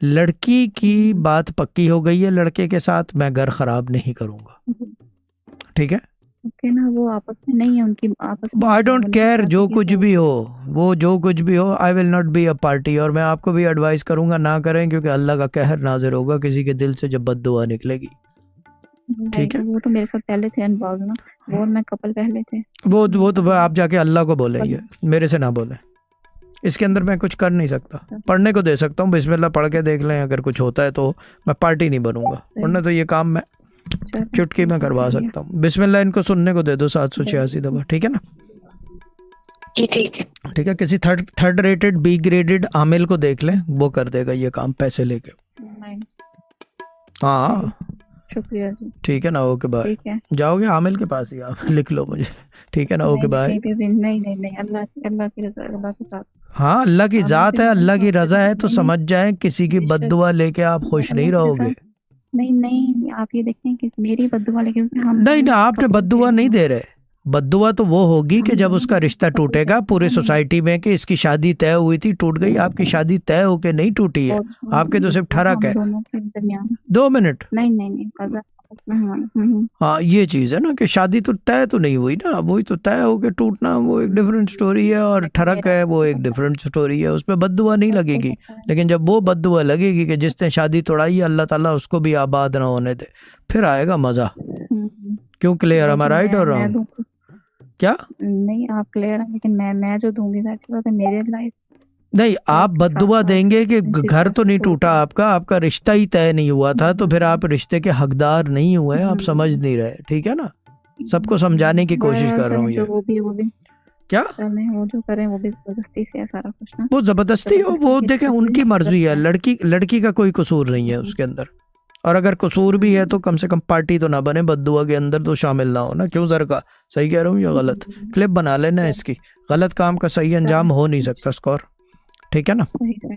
लड़की की बात पक्की हो गई है लड़के के साथ, मैं घर खराब नहीं करूंगा, ठीक है। ओके ना, वो आपस में नहीं है, उनकी आपस में आई डोंट होने की केयर, शादी जो की कुछ तो भी हो, वो जो कुछ भी हो, I will not be a party. और मैं आपको भी एडवाइस करूंगा ना करें, क्योंकि अल्लाह का कहर नाजिर होगा किसी के दिल से जब बद्दुआ निकलेगी, ठीक है। वो तो मेरे साथ पहले थे इन्वॉल्व ना, वो और मैं कपल पहले थे। वो तो पता है आप जाके अल्लाह को बोलेंगे, कपल। मेरे से ना बोलें। इसके अंदर मैं कुछ कर नहीं सकता, पढ़ने को दे सकता हूँ, बिस्मिल्लाह पढ़ के देख लें, अगर कुछ होता है तो। मैं पार्टी नहीं बनूंगा, वरना तो ये काम मैं चुटकी में करवा सकता हूँ। बिस्मिल्लाह इनको सुनने को दे दो 786 दफा, ठीक है ना। ठीक है। ठीक है, किसी थर्ड रेटेड बी ग्रेडेड आमिल को देख लें, वो कर देगा ये काम पैसे लेके। हाँ शुक्रिया जी। ठीक है ना, ओके बाय। ठीक है, जाओगे आमिल के पास ही आप, लिख लो मुझे, ठीक है ना, ओके बाय। नहीं, अल्लाह अल्लाह की रजा, अल्लाह के साथ। हाँ अल्लाह की ज़ात है, अल्लाह की रज़ा है, तो नहीं, समझ जाएं किसी की बद्दुआ लेके आप खुश नहीं अल्लाह की रहोगे। रजा। नहीं, आप ये देखें कि मेरी बद्दुआ लेके, क्योंकि हम नहीं ना, आपने बद्दुआ नहीं दे रहे। बद्दुआ तो वो होगी कि जब उसका रिश्ता टूटेगा पूरी सोसाइटी में, कि इसकी शादी तय हुई थी टूट गई। आपकी शादी तय होके नहीं टूटी है, आपके तो सिर्फ ठरक है। दोनों के दरमियान। 2 मिनट। नहीं कज़ा आपस में, हाँ। हाँ ये चीज़ है ना कि शादी तो तय तो नहीं हुई ना, वही तो तय होके टूटना, वो एक डिफरेंट स्टोरी है, और ठरक है वो एक डिफरेंट स्टोरी है, उसमें बद्दुआ नहीं लगेगी। लेकिन जब वो बद्दुआ लगेगी कि जिसने शादी तोड़ाई है अल्लाह ताला उसको भी आबाद ना होने दे, फिर आएगा मज़ा। क्यों क्लियर, am I right और रॉन्ग? क्या नहीं, आप क्लियर हैं, लेकिन मैं जो दूंगी ना, अच्छी बात है, मेरे लाइफ नहीं, आप बद्दुआ देंगे कि घर तो नहीं टूटा आपका, आपका रिश्ता ही तय नहीं हुआ था, तो फिर आप रिश्ते के हकदार नहीं हुए, आप समझ नहीं रहे, ठीक है ना। सबको समझाने की कोशिश कर रहा हूँ ये। वो भी क्या वो जो करें वो भी जबरदस्ती से है सारा कुछ ना। वो जबरदस्ती हो, वो देखें उनकी मर्जी है, लड़की का कोई कसूर नहीं है उसके अंदर। और अगर कसूर भी है तो कम से कम पार्टी तो ना बने, बद्दुआ के अंदर तो शामिल ना हो ना। क्यों सर का सही कह रहा हूँ या गलत? क्लिप बना लेना इसकी, गलत काम का सही अंजाम हो नहीं सकता स्कोर, ठीक है ना।